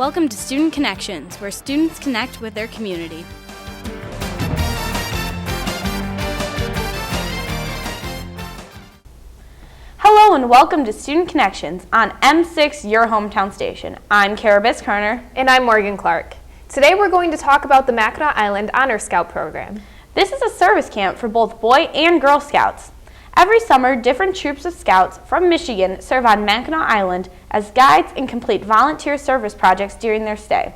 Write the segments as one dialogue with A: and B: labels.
A: Welcome to Student Connections, where students connect with their community. Hello and welcome to Student Connections on M6, your hometown station. I'm Kara Biss-Kerner.
B: And I'm Morgan Clark. Today we're going to talk about the Mackinac Island Honor Scout program.
A: This is a service camp for both Boy and Girl Scouts. Every summer, different troops of scouts from Michigan serve on Mackinac Island as guides and complete volunteer service projects during their stay.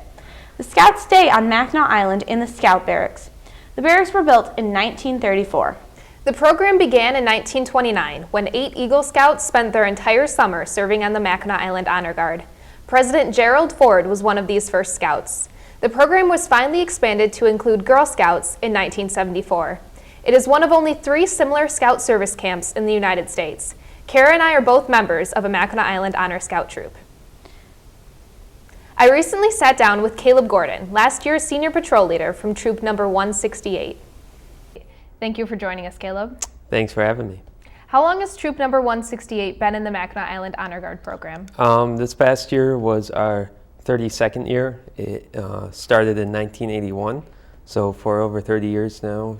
A: The scouts stay on Mackinac Island in the Scout Barracks. The barracks were built in 1934.
B: The program began in 1929 when 8 Eagle Scouts spent their entire summer serving on the Mackinac Island Honor Guard. President Gerald Ford was one of these first scouts. The program was finally expanded to include Girl Scouts in 1974. It is one of only 3 similar Scout service camps in the United States. Kara and I are both members of a Mackinac Island Honor Scout troop. I recently sat down with Caleb Gordon, last year's senior patrol leader from troop number 168. Thank you for joining us, Caleb.
C: Thanks for having me.
B: How long has troop number 168 been in the Mackinac Island Honor Guard program?
C: This past year was our 32nd year. It started in 1981, so for over 30 years now,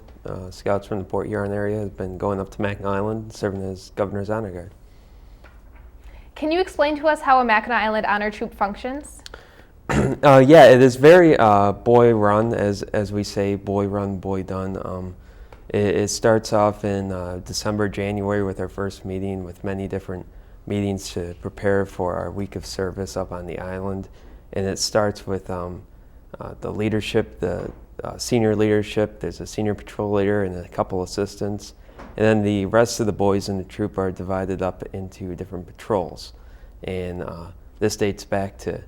C: Scouts from the Port Huron area have been going up to Mackinac Island serving as Governor's Honor Guard.
B: Can you explain to us how a Mackinac Island Honor Troop functions?
C: Yeah, it is very boy-run, as we say, boy-run, boy-done. It starts off in December, January with our first meeting, with many different meetings to prepare for our week of service up on the island. And it starts with the leadership, the senior leadership. There's a senior patrol leader and a couple assistants. And then the rest of the boys in the troop are divided up into different patrols. And this dates back to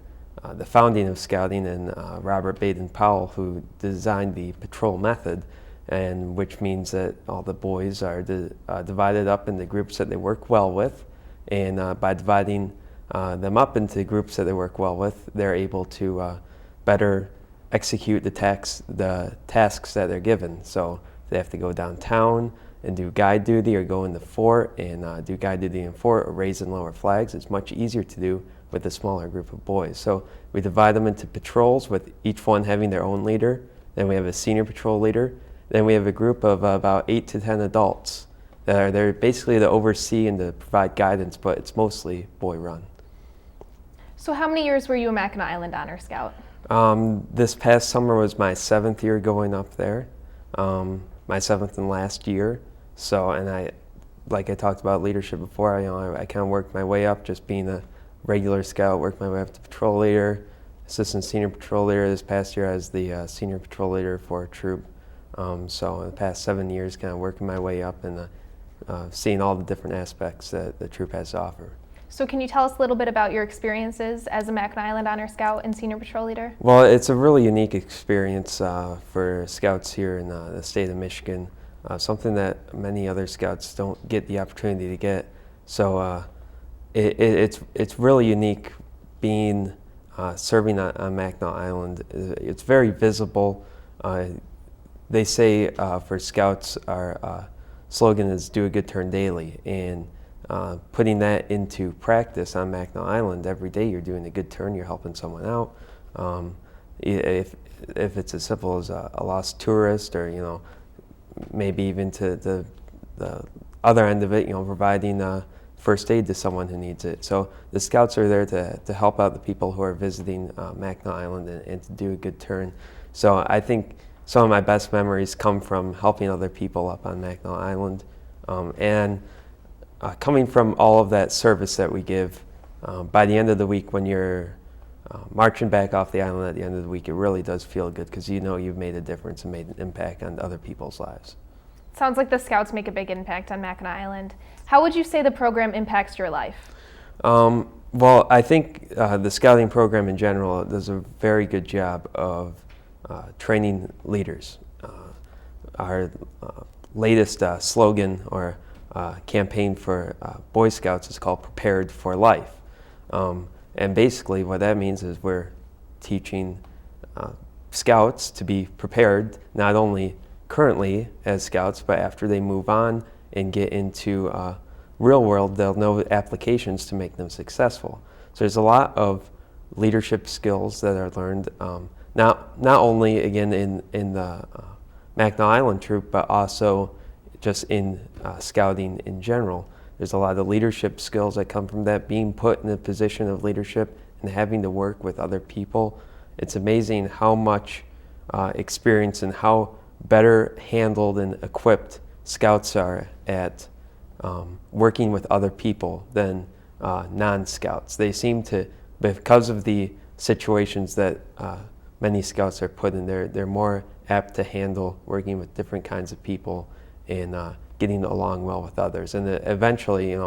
C: the founding of Scouting and Robert Baden-Powell, who designed the patrol method, and which means that all the boys are divided up into groups that they work well with. And by dividing them up into groups that they work well with, they're able to better execute the tasks that they're given. So they have to go downtown and do guide duty, or go in the fort and do guide duty in fort, or raise and lower flags. It's much easier to do with a smaller group of boys. So we divide them into patrols, with each one having their own leader. Then we have a senior patrol leader. Then we have a group of about 8 to 10 adults that are there basically to oversee and to provide guidance, but it's mostly boy-run.
B: So how many years were you a Mackinac Island Honor Scout?
C: This past summer was my 7th year going up there, my 7th and last year. So, and like I talked about leadership before, I kind of worked my way up, just being a regular scout, worked my way up to patrol leader, assistant senior patrol leader. This past year I was the senior patrol leader for a troop. So in the past 7 years, kind of working my way up and seeing all the different aspects that the troop has to offer.
B: So can you tell us a little bit about your experiences as a Mackinac Island Honor Scout and Senior Patrol Leader?
C: Well, it's a really unique experience for scouts here in the state of Michigan, something that many other scouts don't get the opportunity to get. So it's really unique being serving on Mackinac Island. It's very visible. They say for scouts, our slogan is "Do a good turn daily," and putting that into practice on Mackinac Island every day, you're doing a good turn, you're helping someone out. If it's as simple as a lost tourist, or maybe even to the other end of it, providing first aid to someone who needs it. So the scouts are there to help out the people who are visiting Mackinac Island and to do a good turn. So I think some of my best memories come from helping other people up on Mackinac Island, and coming from all of that service that we give. By the end of the week, when you're marching back off the island at the end of the week, it really does feel good, because you've made a difference and made an impact on other people's lives.
B: Sounds like the Scouts make a big impact on Mackinac Island. How would you say the program impacts your life?
C: Well, I think the Scouting program in general does a very good job of training leaders. Our latest slogan or campaign for Boy Scouts is called Prepared for Life. And basically what that means is we're teaching scouts to be prepared, not only currently as scouts, but after they move on and get into real world, they'll know applications to make them successful. So there's a lot of leadership skills that are learned, not only again in the Mackinac Island troop, but also just in scouting in general. There's a lot of leadership skills that come from that, being put in a position of leadership and having to work with other people. It's amazing how much experience and how better handled and equipped scouts are at working with other people than non-scouts. They seem to, because of the situations that many scouts are put in, they're more apt to handle working with different kinds of people and getting along well with others. And eventually,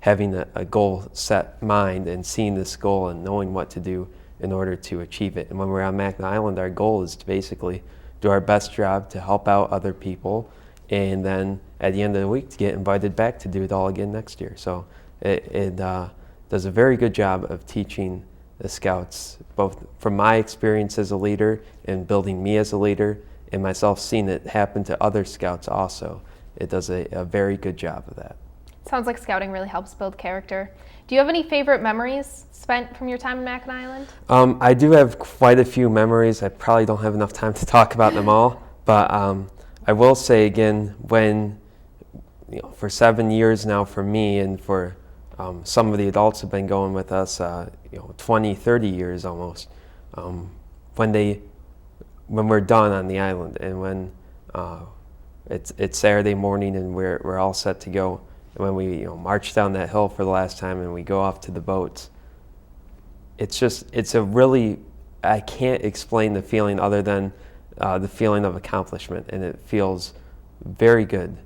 C: having a goal set mind and seeing this goal and knowing what to do in order to achieve it. And when we're on Mackinac Island, our goal is to basically do our best job to help out other people, and then at the end of the week to get invited back to do it all again next year. So it does a very good job of teaching the scouts, both from my experience as a leader and building me as a leader, and myself seeing it happen to other scouts also. It does a very good job of that.
B: Sounds like scouting really helps build character. Do you have any favorite memories spent from your time in Mackinac Island?
C: I do have quite a few memories. I probably don't have enough time to talk about them all, but I will say again, when for 7 years now for me, and for some of the adults have been going with us 20, 30 years almost, when we're done on the island, and when it's Saturday morning and we're all set to go, and when we march down that hill for the last time and we go off to the boats, it's a really, I can't explain the feeling other than the feeling of accomplishment, and it feels very good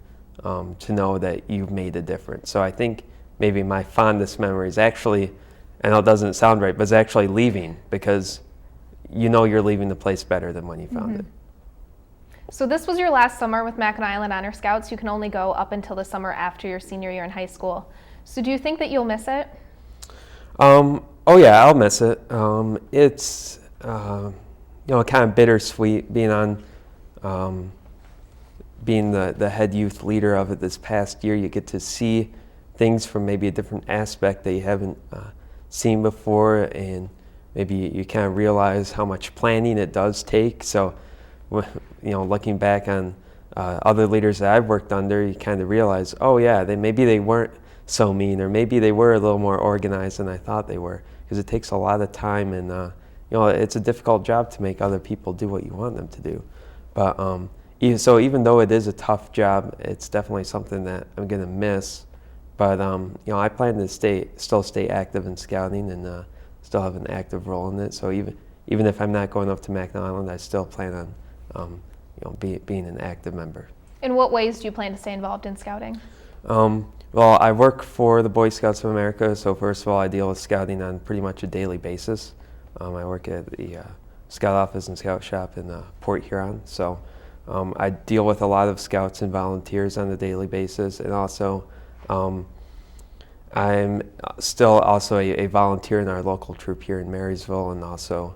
C: to know that you've made a difference. So I think maybe my fondest memory is actually, I know it doesn't sound right, but it's actually leaving, because you're leaving the place better than when you found it.
B: So this was your last summer with Mackinac Island Honor Scouts. You can only go up until the summer after your senior year in high school. So do you think that you'll miss it?
C: Oh yeah, I'll miss it. It's kind of bittersweet being on, being the head youth leader of it this past year. You get to see things from maybe a different aspect that you haven't seen before, and maybe you kind of realize how much planning it does take. So, looking back on other leaders that I've worked under, you kind of realize, oh yeah, maybe they weren't so mean, or maybe they were a little more organized than I thought they were, because it takes a lot of time, and it's a difficult job to make other people do what you want them to do. But even though it is a tough job, it's definitely something that I'm going to miss. But I plan to still stay active in scouting, and still have an active role in it. So even if I'm not going up to Mackinac Island, I still plan on being an active member.
B: In what ways do you plan to stay involved in scouting?
C: Well, I work for the Boy Scouts of America, so first of all, I deal with scouting on pretty much a daily basis. I work at the Scout Office and Scout Shop in Port Huron, so I deal with a lot of scouts and volunteers on a daily basis, and also I'm still also a volunteer in our local troop here in Marysville, and also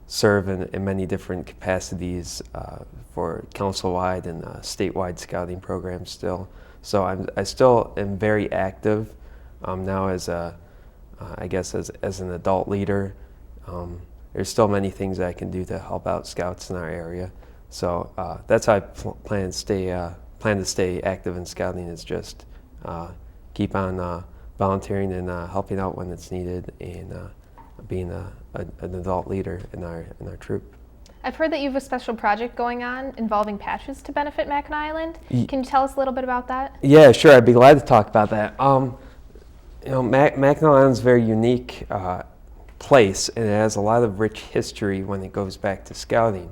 C: serve in many different capacities for council-wide and statewide scouting programs still. So I still am very active now as I guess as an adult leader. There's still many things I can do to help out scouts in our area. So that's how I plan to stay active in scouting, is just keep on volunteering and helping out when it's needed, and being an adult leader in our troop.
B: I've heard that you have a special project going on involving patches to benefit Mackinac Island. Can you tell us a little bit about that?
C: Yeah, sure. I'd be glad to talk about that. Mackinac Island's a very unique place, and it has a lot of rich history when it goes back to scouting.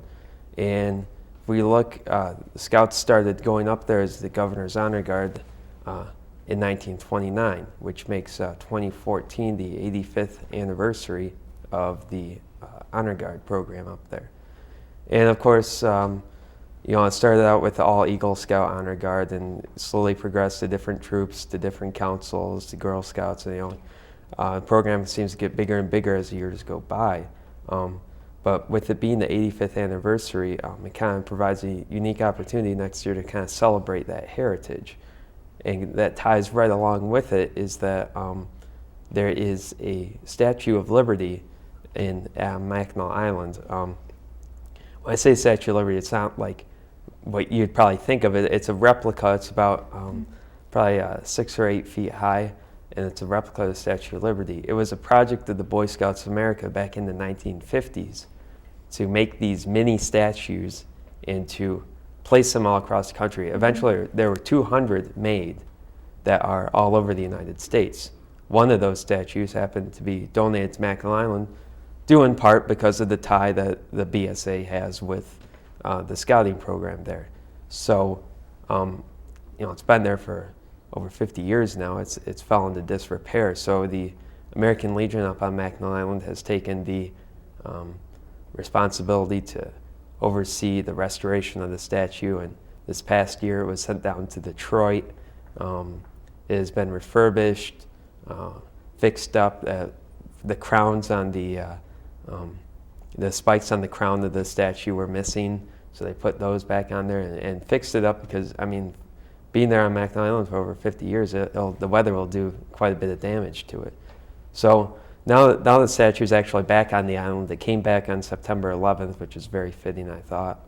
C: And if we look, the Scouts started going up there as the Governor's Honor Guard in 1929, which makes 2014 the 85th anniversary of the Honor Guard program up there. And of course, it started out with the All Eagle Scout Honor Guard, and slowly progressed to different troops, to different councils, to Girl Scouts, and the program seems to get bigger and bigger as the years go by. But with it being the 85th anniversary, it kind of provides a unique opportunity next year to kind of celebrate that heritage. And that ties right along with it is that there is a Statue of Liberty in Mackinac Island. When I say Statue of Liberty, it's not like what you'd probably think of it. It's a replica. It's about probably 6 or 8 feet high, and it's a replica of the Statue of Liberty. It was a project of the Boy Scouts of America back in the 1950s to make these mini statues and to place them all across the country. Eventually, there were 200 made that are all over the United States. One of those statues happened to be donated to Mackinac Island, due in part because of the tie that the BSA has with the scouting program there. So, it's been there for over 50 years now. It's fell into disrepair. So the American Legion up on Mackinac Island has taken the responsibility to oversee the restoration of the statue, and this past year it was sent down to Detroit. It has been refurbished, fixed up. The crowns on the spikes on the crown of the statue were missing, so they put those back on there and fixed it up because, being there on Mackinac Island for over 50 years, the weather will do quite a bit of damage to it. So now the statue is actually back on the island. It came back on September 11th, which is very fitting, I thought.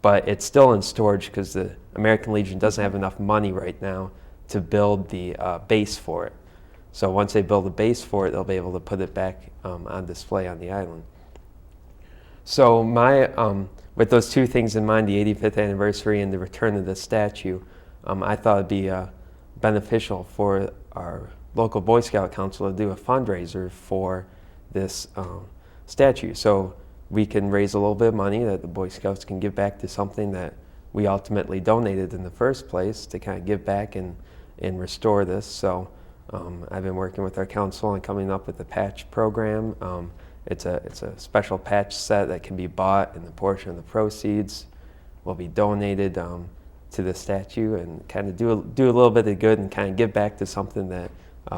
C: But it's still in storage because the American Legion doesn't have enough money right now to build the base for it. So once they build a base for it, they'll be able to put it back on display on the island. So with those two things in mind, the 85th anniversary and the return of the statue, I thought it'd be beneficial for our local Boy Scout Council to do a fundraiser for this statue. So we can raise a little bit of money that the Boy Scouts can give back to something that we ultimately donated in the first place to kind of give back and restore this. So I've been working with our council on coming up with a patch program. It's a special patch set that can be bought, and a portion of the proceeds will be donated to the statue and kind of do a little bit of good and kind of give back to something that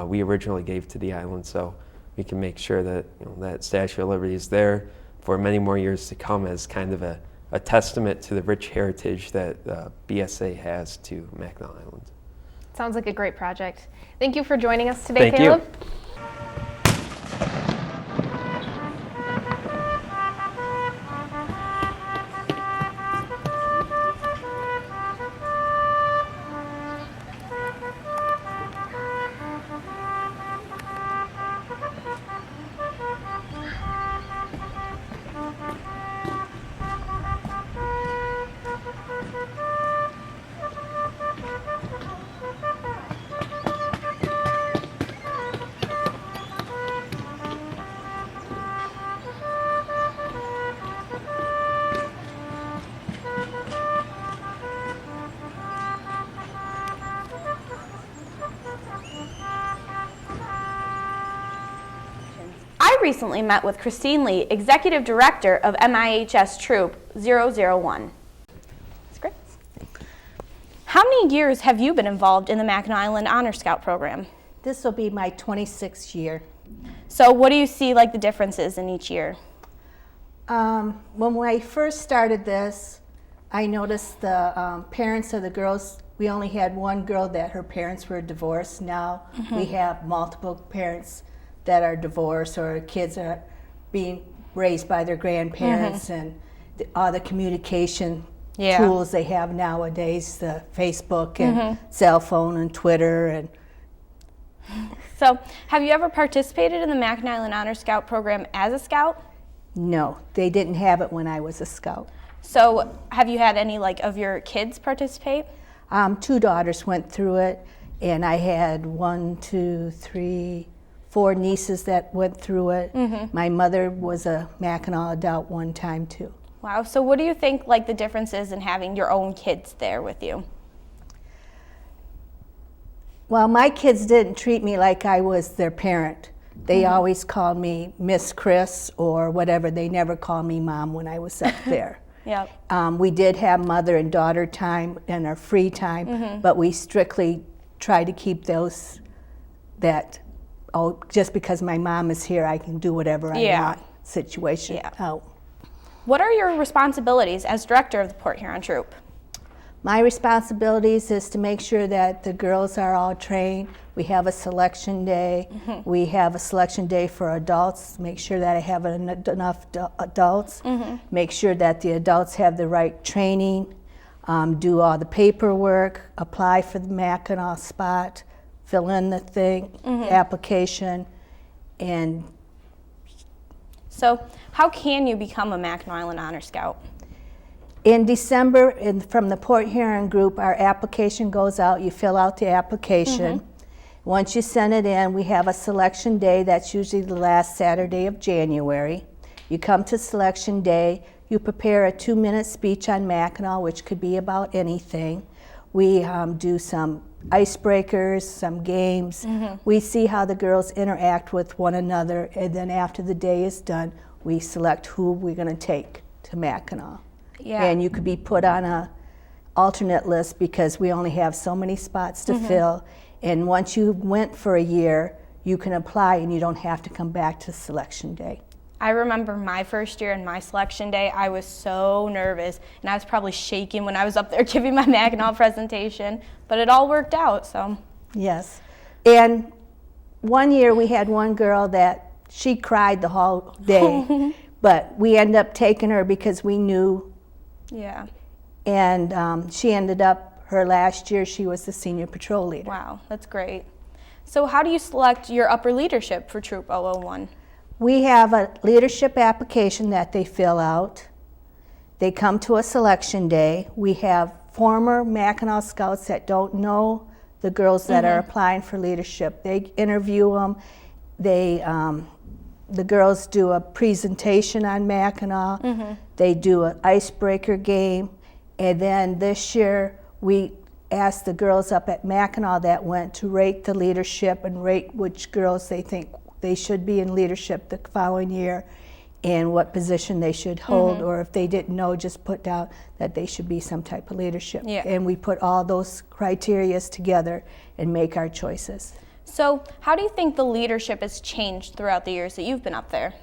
C: we originally gave to the island, so we can make sure that that Statue of Liberty is there for many more years to come as kind of a testament to the rich heritage that BSA has to Mackinac Island.
B: Sounds like a great project. Thank you for joining us today,
C: Thank
B: Caleb.
C: you.
A: I recently met with Christine Lee, Executive Director of MIHS Troop 001. That's great. How many years have you been involved in the Mackinac Island Honor Scout program?
D: This will be my 26th year.
A: So what do you see like the differences in each year?
D: When I first started this, I noticed the parents of the girls, we only had one girl that her parents were divorced. Now we have multiple parents that are divorced, or kids are being raised by their grandparents, and all the communication tools they have nowadays, the Facebook and cell phone and Twitter. And
A: So have you ever participated in the Mackinac Island Honor Scout program as a scout?
D: no, they didn't have it when I was a scout.
A: So have you had any of your kids participate?
D: 2 daughters went through it, and I had 4 nieces that went through it. My mother was a Mackinac adult one time too.
A: Wow, so what do you think the difference is in having your own kids there with you?
D: Well, my kids didn't treat me like I was their parent. They always called me Miss Chris or whatever. They never called me Mom when I was up there.
A: Yep.
D: We did have mother and daughter time in our free time, but we strictly tried to keep those that, just because my mom is here, I can do whatever I want situation out.
A: What are your responsibilities as director of the Port Huron Troop?
D: My responsibilities is to make sure that the girls are all trained. We have a selection day. We have a selection day for adults. Make sure that I have enough adults. Make sure that the adults have the right training. Do all the paperwork. Apply for the Mackinac spot. Fill in the thing, application, and
A: So how can you become a Mackinac Island Honor Scout?
D: in December, from the Port Huron group, our application goes out. You fill out the application. Once you send it in, we have a selection day. That's usually the last Saturday of January. You come to selection day. You prepare a 2-minute speech on Mackinac, which could be about anything. We do some icebreakers, some games. We see how the girls interact with one another, and then after the day is done, we select who we're going to take to Mackinac.
A: Yeah.
D: And you could be put on a alternate list because we only have so many spots to fill. And once you went for a year, you can apply and you don't have to come back to selection day.
A: I remember my first year and my selection day, I was so nervous, and I was probably shaking when I was up there giving my Mackinac presentation, but it all worked out, so.
D: Yes. And one year we had one girl that she cried the whole day, but we ended up taking her because we knew,
A: Yeah.
D: and she ended up, her last year, she was the senior patrol leader.
A: Wow, that's great. So how do you select your upper leadership for Troop 001?
D: We have a leadership application that they fill out. They come to a selection day. We have former Mackinac Scouts that don't know the girls that are applying for leadership. They interview them. They, the girls do a presentation on Mackinac. They do an icebreaker game. And then this year, we asked the girls up at Mackinac that went to rate the leadership and rate which girls they think they should be in leadership the following year and what position they should hold, or if they didn't know, just put down that they should be some type of leadership.
A: Yeah.
D: And we put all those criterias together and make our choices.
A: So how do you think the leadership has changed throughout the years that you've been up there?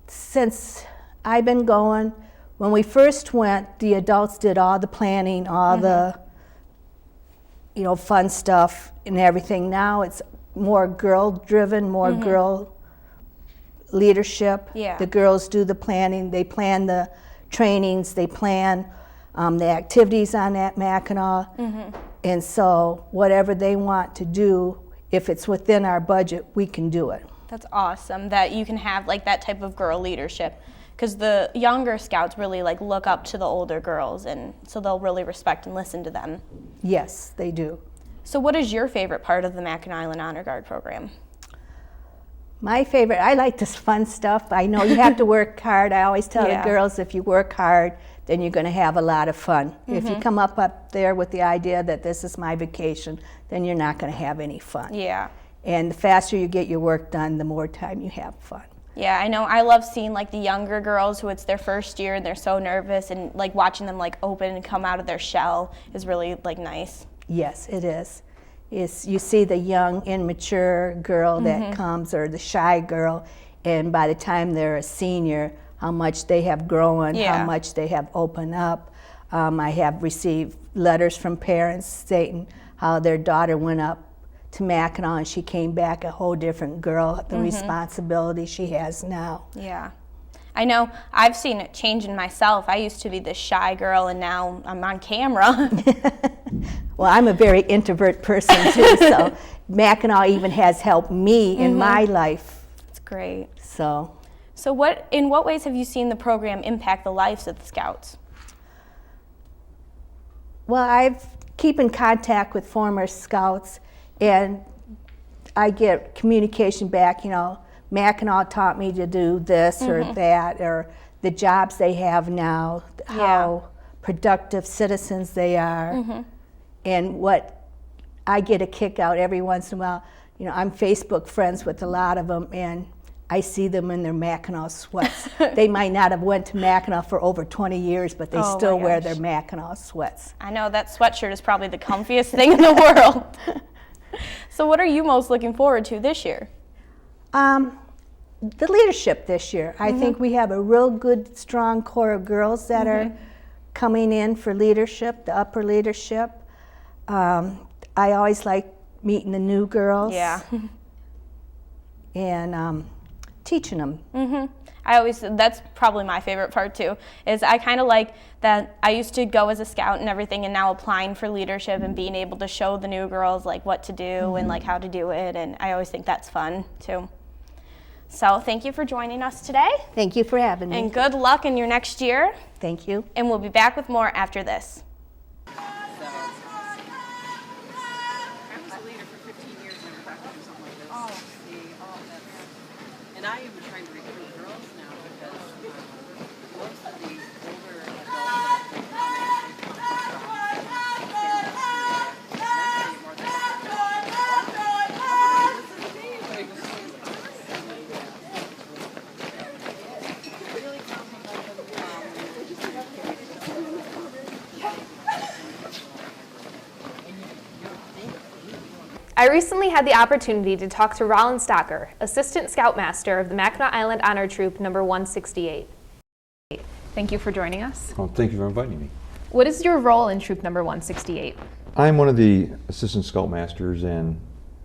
D: Since I've been going, when we first went, the adults did all the planning, all the fun stuff and everything. Now it's more girl-driven, more girl leadership.
A: Yeah.
D: The girls do the planning. They plan the trainings. They plan the activities on that Mackinac. And so whatever they want to do, if it's within our budget, we can do it.
A: That's awesome that you can have like that type of girl leadership, because the younger scouts really like look up to the older girls, and so they'll really respect and listen to them.
D: Yes, they do.
A: So what is your favorite part of the Mackinac Island Honor Guard program?
D: My favorite, I like this fun stuff. I know you have to work hard. I always tell
A: Yeah.
D: the girls, if you work hard, then you're going to have a lot of fun. If you come up there with the idea that this is my vacation, then you're not going to have any fun.
A: Yeah.
D: And the faster you get your work done, the more time you have fun.
A: Yeah, I know. I love seeing like the younger girls who it's their first year and they're so nervous, and like watching them like open and come out of their shell is really like nice.
D: Yes, it is. You see the young, immature girl that comes, or the shy girl, and by the time they're a senior, how much they have grown,
A: Yeah.
D: how much they have opened up. I have received letters from parents stating how their daughter went up to Mackinac and she came back a whole different girl, the responsibility she has now.
A: Yeah. I know. I've seen it change in myself. I used to be this shy girl, and now I'm on camera.
D: Well, I'm a very introvert person too, so Mackinac even has helped me in my life.
A: It's great.
D: So
A: So in what ways have you seen the program impact the lives of the Scouts?
D: well, I've keep in contact with former Scouts, and I get communication back, Mackinac taught me to do this or that, or the jobs they have now, how productive citizens they are. And what I get a kick out every once in a while, I'm Facebook friends with a lot of them, and I see them in their Mackinac sweats. They might not have went to Mackinac for over 20 years, but they
A: Oh,
D: still
A: my
D: wear
A: gosh.
D: their Mackinac sweats.
A: I know that sweatshirt is probably the comfiest thing in the world. So what are you most looking forward to this year?
D: The leadership this year. I think we have a real good, strong core of girls that are coming in for leadership, the upper leadership. I always like meeting the new girls.
A: Yeah.
D: And teaching them.
A: That's probably my favorite part too, is I kind of like that I used to go as a scout and everything, and now applying for leadership and being able to show the new girls like what to do and like how to do it, and I always think that's fun too. So thank you for joining us today,
D: Thank you for having me.
A: and good luck in your next year,
D: Thank you.
A: and we'll be back with more after this.
E: I was a leader for 15 years and never got to do something like this. Oh, see, that's. And I am trying to recruit girls now because most of the older adults that they come in, they come from more
B: I recently had the opportunity to talk to Rollin Stocker, Assistant Scoutmaster of the Mackinac Island Honor Troop number 168. Thank you for joining us.
F: Oh, thank you for inviting me.
B: What is your role in Troop number 168?
F: I'm one of the assistant scoutmasters, and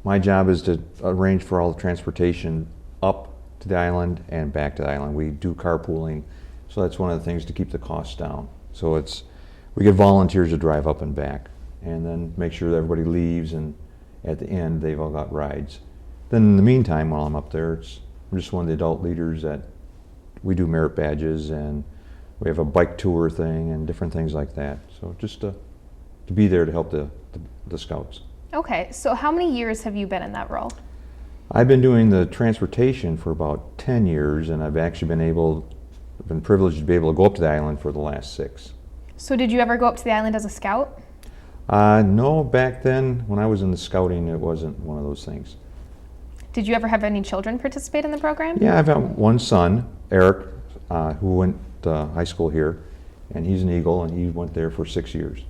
F: my job is to arrange for all the transportation up to the island and back to the island. We do carpooling, so that's one of the things to keep the costs down. So we get volunteers to drive up and back, and then make sure that everybody leaves, and at the end they've all got rides. Then in the meantime, while I'm up there, I'm just one of the adult leaders that we do merit badges, and we have a bike tour thing and different things like that. So just to be there to help the scouts.
B: Okay, so how many years have you been in that role?
F: I've been doing the transportation for about 10 years, and I've actually been privileged to be able to go up to the island for the last 6.
B: So did you ever go up to the island as a scout?
F: No, back then when I was in the scouting, it wasn't one of those things.
B: Did you ever have any children participate in the program?
F: Yeah, I've got one son, Eric, who went to high school here, and he's an Eagle, and he went there for 6 years.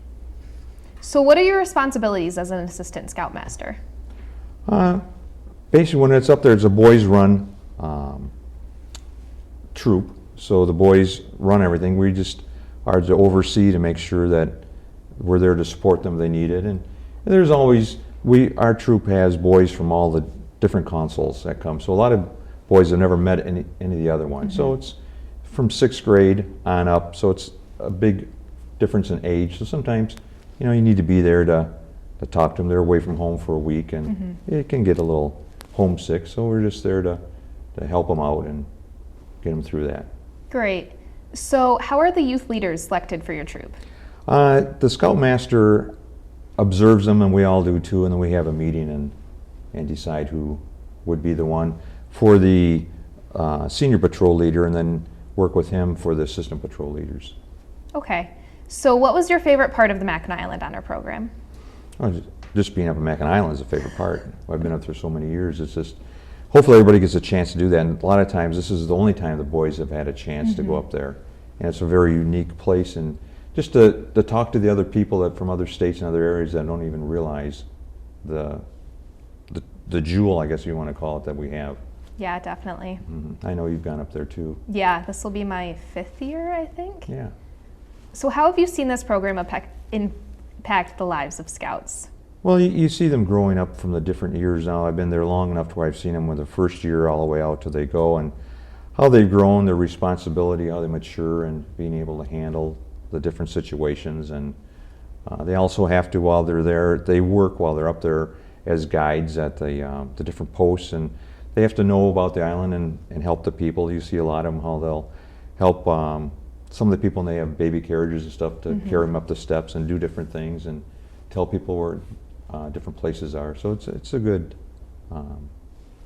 B: So what are your responsibilities as an assistant scoutmaster?
F: Basically, when it's up there, it's a boys run troop, so the boys run everything. We just are to oversee to make sure that we're there to support them if they need it. And there's always, our troop has boys from all the different consuls that come. So a lot of boys have never met any of the other ones. So it's from 6th grade on up, so it's a big difference in age. So sometimes, you need to be there to talk to them. They're away from home for a week, and it can get a little homesick. So we're just there to help them out and get them through that.
B: Great. So how are the youth leaders selected for your troop?
F: The Scoutmaster observes them, and we all do too, and then we have a meeting and decide who would be the one for the senior patrol leader, and then work with him for the assistant patrol leaders.
B: Okay. So what was your favorite part of the Mackinac Island Honor Program?
F: Oh, just being up at Mackinac Island is a favorite part. I've been up there so many years. It's just, hopefully everybody gets a chance to do that. And a lot of times, this is the only time the boys have had a chance to go up there. And it's a very unique place. And just to talk to the other people from other states and other areas that don't even realize the jewel, I guess you want to call it, that we have.
B: Yeah, definitely.
F: I know you've gone up there too.
B: Yeah, this will be my 5th year, I think.
F: Yeah.
B: So how have you seen this program impact the lives of scouts?
F: Well, you see them growing up from the different years now. I've been there long enough to where I've seen them with the first year all the way out till they go, and how they've grown, their responsibility, how they mature, and being able to handle the different situations. And they also have to, while they're there, they work while they're up there as guides at the different posts, and they have to know about the island and help the people. You see a lot of them, how they'll help some of the people, and they have baby carriages and stuff to carry them up the steps and do different things and tell people where different places are. So it's a good,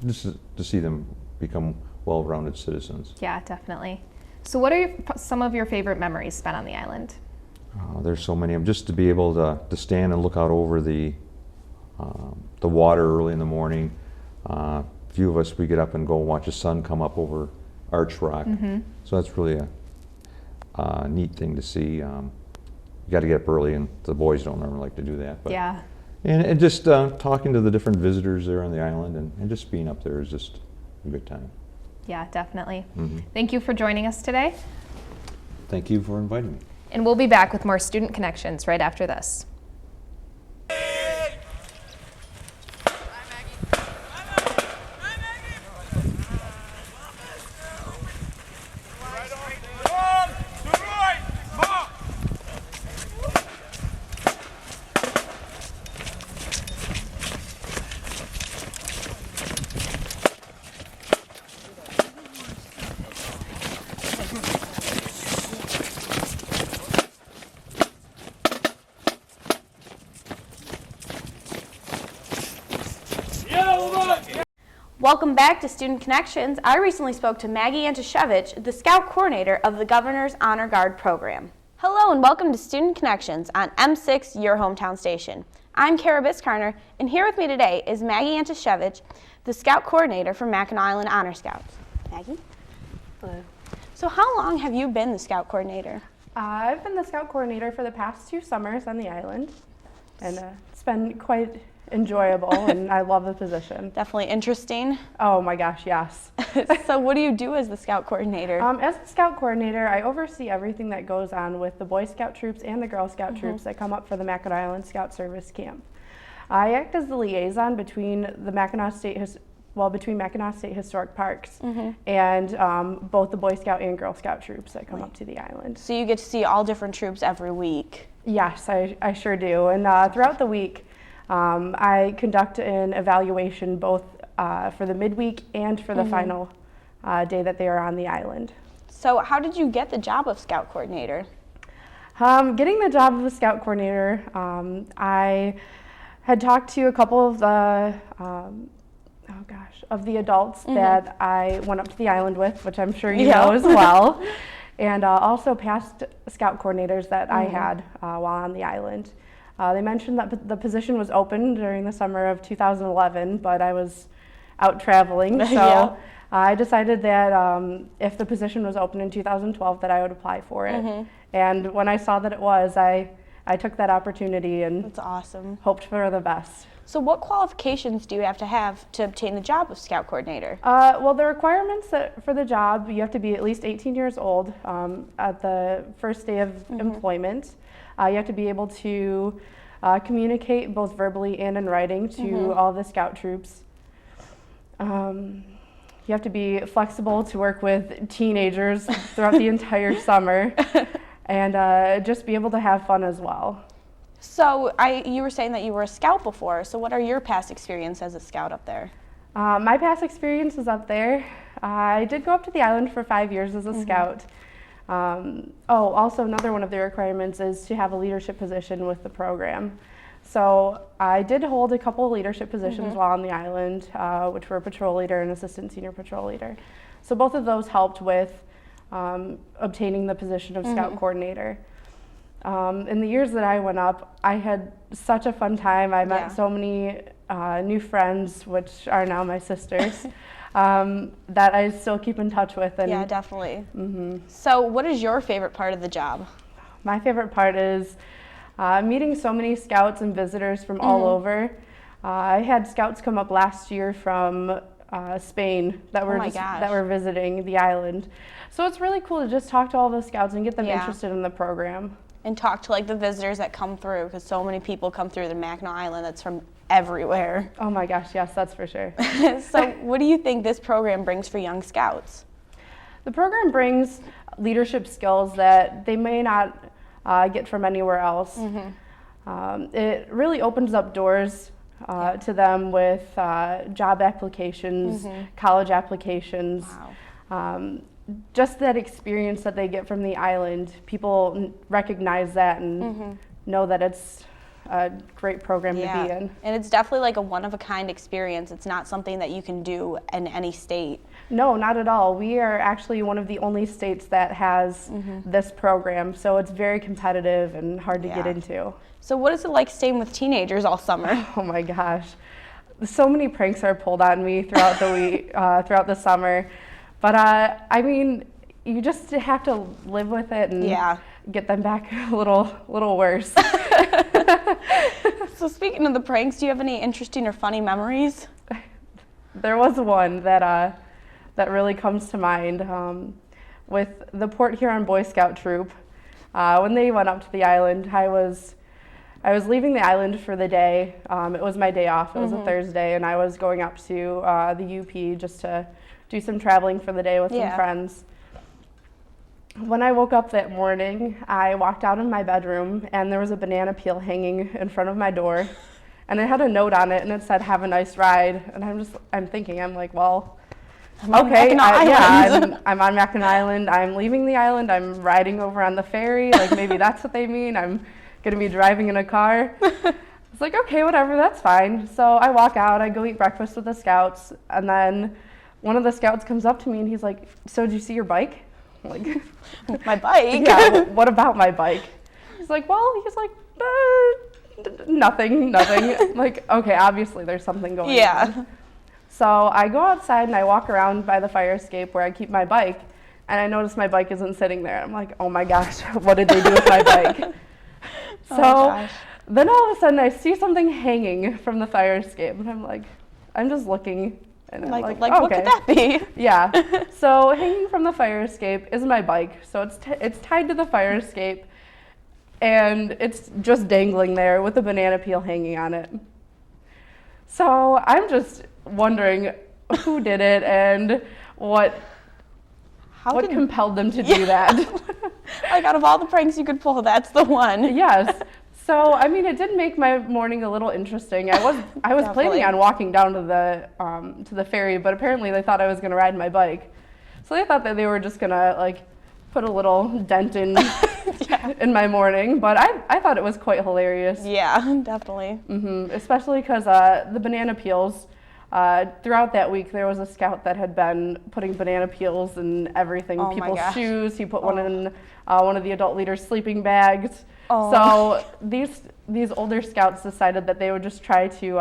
F: just to see them become well-rounded citizens.
B: Yeah, definitely. So what are some of your favorite memories spent on the island?
F: There's so many of them. Just to be able to stand and look out over the water early in the morning. A few of us, we get up and go watch the sun come up over Arch Rock. So that's really a neat thing to see. You got to get up early, and the boys don't normally like to do that. But,
B: Yeah.
F: And just talking to the different visitors there on the island, and just being up there is just a good time.
B: Yeah, definitely. Thank you for joining us today.
F: Thank you for inviting me.
B: And we'll be back with more Student Connections right after this.
A: Welcome back to Student Connections. I recently spoke to Maggie Antashevich, the Scout Coordinator of the Governor's Honor Guard program. Hello and welcome to Student Connections on M6, your hometown station. I'm Kara Biskarner, and here with me today is Maggie Antashevich, the Scout Coordinator for Mackinac Island Honor Scouts. Maggie?
G: Hello.
A: So how long have you been the Scout Coordinator?
G: I've been the Scout Coordinator for the past 2 summers on the island, and it's been quite enjoyable, and I love the position.
A: Definitely interesting.
G: Oh my gosh, yes.
A: So what do you do as the Scout Coordinator?
G: As the Scout Coordinator, I oversee everything that goes on with the Boy Scout troops and the Girl Scout troops that come up for the Mackinac Island Scout Service Camp. I act as the liaison between the Mackinac State Historic Parks and both the Boy Scout and Girl Scout troops that come up to the island.
A: So you get to see all different troops every week.
G: Yes, I sure do. And throughout the week, I conduct an evaluation both for the midweek and for the final day that they are on the island.
A: So how did you get the job of Scout Coordinator?
G: Getting the job of a Scout Coordinator, I had talked to a couple of the of the adults that I went up to the island with, which I'm sure you know as well, and also past Scout Coordinators that I had while on the island. They mentioned that the position was open during the summer of 2011, but I was out traveling, so I decided that if the position was open in 2012, that I would apply for it. And when I saw that it was, I took that opportunity and
A: That's awesome.
G: hoped for the best.
A: So what qualifications do you have to obtain the job of Scout Coordinator?
G: Well, the requirements for the job, you have to be at least 18 years old at the first day of employment. You have to be able to communicate both verbally and in writing to all the Scout troops. You have to be flexible to work with teenagers throughout the entire summer and just be able to have fun as well.
A: So you were saying that you were a Scout before, so what are your past experience as a Scout up there?
G: My past experience is up there. I did go up to the island for 5 years as a Scout. Also another one of the requirements is to have a leadership position with the program. So I did hold a couple of leadership positions while on the island, which were patrol leader and assistant senior patrol leader. So both of those helped with obtaining the position of Scout Coordinator. In the years that I went up, I had such a fun time. I met so many new friends, which are now my sisters. That I still keep in touch with. And
A: Yeah, definitely. So what is your favorite part of the job?
G: my favorite part is meeting so many scouts and visitors from all over. I had scouts come up last year from Spain that were that were visiting the island. So it's really cool to just talk to all those scouts and get them interested in the program.
A: And talk to like the visitors that come through, because so many people come through the Mackinac Island that's from everywhere.
G: Oh my gosh, yes, that's for sure.
A: So what do you think this program brings for young Scouts?
G: The program brings leadership skills that they may not get from anywhere else. It really opens up doors to them with job applications, college applications. Just that experience that they get from the island, people recognize that and know that it's a great program to be in.
A: And it's definitely like a one-of-a-kind experience. It's not something that you can do in any state.
G: No, not at all. We are actually one of the only states that has this program, so it's very competitive and hard to get into.
A: So what is it like staying with teenagers all summer?
G: Oh my gosh. So many pranks are pulled on me throughout the week, throughout the summer. But I mean, you just have to live with it and get them back a little worse.
A: So speaking of the pranks, do you have any interesting or funny memories?
G: There was one that really comes to mind with the Port Huron Boy Scout troop. When they went up to the island, I was leaving the island for the day. It was my day off. It was a Thursday, and I was going up to the UP just to do some traveling for the day with some friends. When I woke up that morning, I walked out in my bedroom, and there was a banana peel hanging in front of my door, and it had a note on it, and it said, "Have a nice ride." And I'm thinking, I'm like, well, okay, I'm on Mackinac Island. I'm leaving the island. I'm riding over on the ferry. Like, maybe that's what they mean. I'm going to be driving in a car. It's like, okay, whatever, that's fine. So I walk out. I go eat breakfast with the scouts. And then one of the scouts comes up to me, and he's like, "So did you see your bike?" I'm like,
A: My bike?
G: Yeah, what about my bike? He's like, nothing. I'm like, okay, obviously there's something going on. So I go outside and I walk around by the fire escape where I keep my bike, and I notice my bike isn't sitting there. I'm like, oh my gosh, what did they do with my bike? So then all of a sudden I see something hanging from the fire escape, and I'm like, I'm just looking, and I'm like, okay.
A: What could that be?
G: Yeah. So hanging from the fire escape is my bike. So it's tied to the fire escape, and it's just dangling there with a banana peel hanging on it. So I'm just wondering who did it and what compelled them to do that.
A: Like, out of all the pranks you could pull, that's the one.
G: Yes. So I mean, it did make my morning a little interesting. I was planning on walking down to the ferry, but apparently they thought I was going to ride my bike. So they thought that they were just going to like put a little dent in in my morning, but I thought it was quite hilarious.
A: Yeah, definitely.
G: Especially because the banana peels, throughout that week there was a scout that had been putting banana peels in everything, people's shoes. He put one in one of the adult leaders' sleeping bags. So these older scouts decided that they would just try to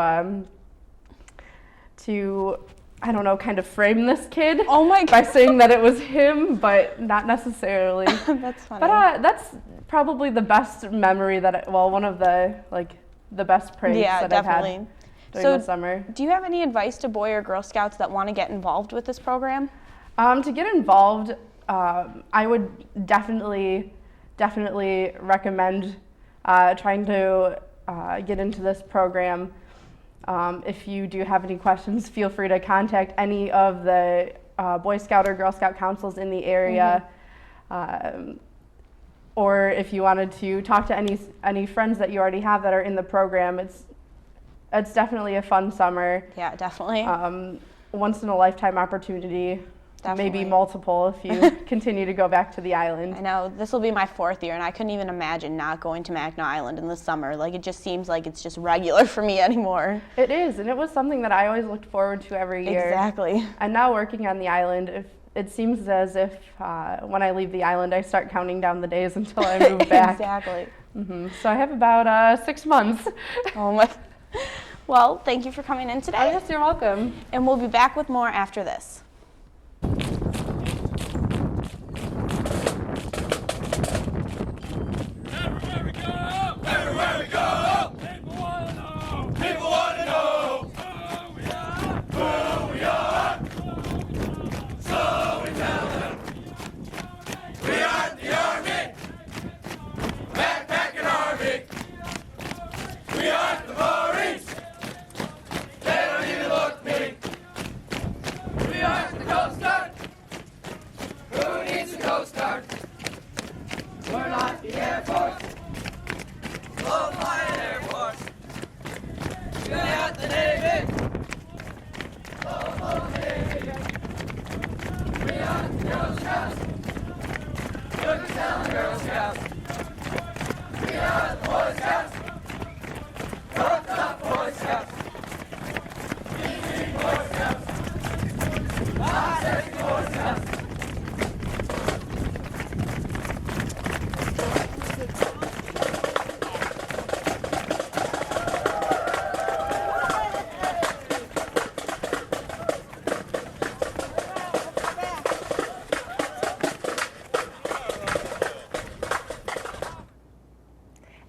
G: I don't know, kind of frame this kid by saying that it was him, but not necessarily.
A: That's funny.
G: But that's probably the best memory one of the best pranks that I've had during the summer.
A: Do you have any advice to Boy or Girl Scouts that want to get involved with this program?
G: To get involved, I would definitely recommend trying to get into this program. If you do have any questions, feel free to contact any of the Boy Scout or Girl Scout councils in the area. Or if you wanted to talk to any friends that you already have that are in the program, it's definitely a fun summer.
A: Yeah, definitely.
G: Once in a lifetime opportunity.
A: Definitely.
G: Maybe multiple if you continue to go back to the island.
A: I know, this will be my 4th year, and I couldn't even imagine not going to Mackinac Island in the summer. Like, it just seems like it's just regular for me anymore.
G: It is, and it was something that I always looked forward to every year.
A: Exactly.
G: And now working on the island, it seems as if when I leave the island, I start counting down the days until I move back.
A: Exactly.
G: So I have about 6 months.
A: Oh my. Well, thank you for coming in today.
G: Oh, yes, you're welcome.
A: And we'll be back with more after this.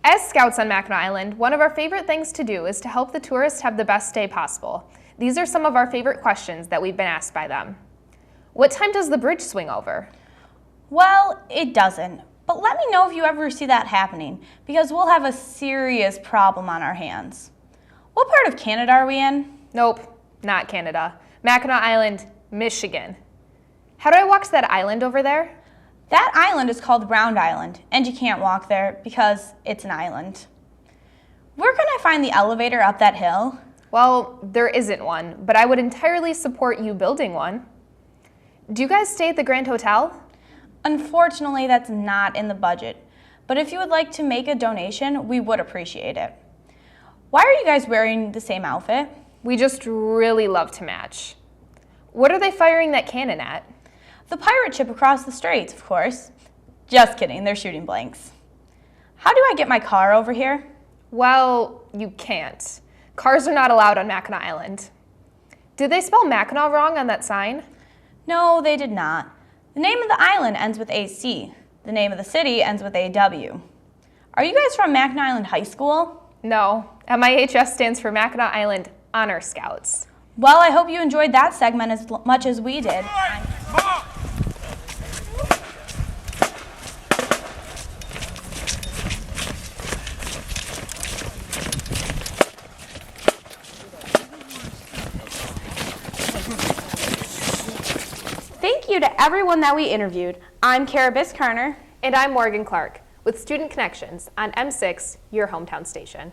B: As Scouts on Mackinac Island, one of our favorite things to do is to help the tourists have the best day possible. These are some of our favorite questions that we've been asked by them. What time does the bridge swing over?
A: Well, it doesn't, But let me know if you ever see that happening, because we'll have a serious problem on our hands. What part of Canada are we in?
B: Nope, not Canada. Mackinac Island, Michigan. How do I walk to that island over there?
A: That island is called Round Island, and you can't walk there because it's an island. Where can I find the elevator up that hill?
B: Well, there isn't one, but I would entirely support you building one. Do you guys stay at the Grand Hotel?
A: Unfortunately, that's not in the budget, but if you would like to make a donation, we would appreciate it. Why are you guys wearing the same outfit?
B: We just really love to match. What are they firing that cannon at?
A: The pirate ship across the straits, of course. Just kidding, they're shooting blanks. How do I get my car over here?
B: Well, you can't. Cars are not allowed on Mackinac Island. Did they spell Mackinac wrong on that sign?
A: No, they did not. The name of the island ends with AC. The name of the city ends with AW. Are you guys from Mackinac Island High School?
B: No, MIHS stands for Mackinac Island Honor Scouts.
A: Well, I hope you enjoyed that segment as much as we did. Thank you to everyone that we interviewed. I'm Kara Biss-Kerner.
B: And I'm Morgan Clark with Student Connections on M6, your hometown station.